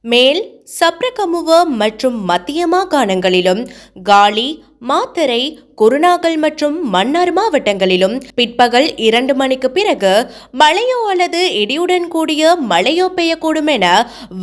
மேல் சப்ரகமுவ மற்றும் மத்திய மாகாணங்களிலும் காலி, மாத்தறை, குருநாகல் மற்றும் மன்னார் மாவட்டங்களிலும் பிற்பகல் 2 மணிக்கு பிறகு மழையோ அல்லது இடியுடன் கூடிய மழையோ பெய்யக்கூடும் என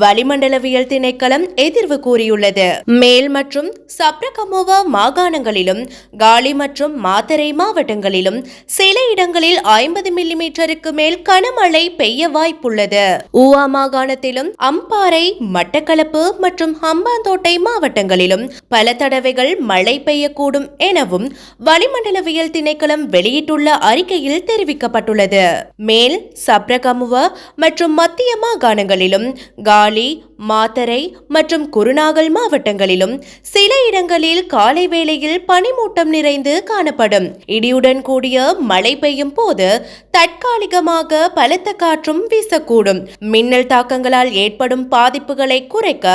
வளிமண்டலவியல் திணைக்களம் எதிர்வு கூறியுள்ளது. மேல் மற்றும் சப்ரகமுவ மாகாணங்களிலும் காலி மற்றும் மாத்தறை மாவட்டங்களிலும் சில இடங்களில் 50 மில்லிமீட்டருக்கு மேல் கனமழை பெய்ய வாய்ப்புள்ளது. ஊவா மாகாணத்திலும் அம்பாறை, மட்டக்களப்பு மற்றும் ஹம்பாந்தோட்டை மாவட்டங்களிலும் பல தடவைகள் மழை பெய்யக்கூடும் எனவும் வளிமண்டலவியல் திணைக்களம் வெளியிட்டுள்ள அறிக்கையில் தெரிவிக்கப்பட்டுள்ளது. மேல் சப்ரகமுவ மற்றும் மத்திய மாகாணங்களிலும் காலி, மாத்தறை மற்றும் குருநாகல் மாவட்டங்களிலும் சில இடங்களில் காலை வேளையில் பனிமூட்டம் நிறைந்து காணப்படும். இடியுடன் கூடிய மழை பெய்யும் போது தற்காலிகமாக பலத்த காற்றும் வீசக்கூடும். மின்னல் தாக்கங்களால் ஏற்படும் பாதிப்புகளை குறைக்க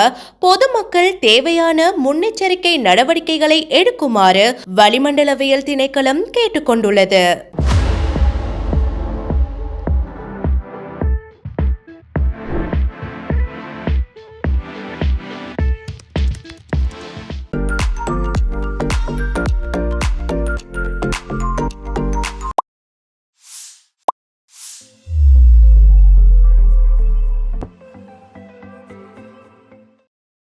பொதுமக்கள் தேவையான முன்னெச்சரிக்கை நடவடிக்கைகளை எடுக்குமாறு வளிமண்டலவியல் திணைக்களம் கேட்டுக்கொண்டுள்ளது.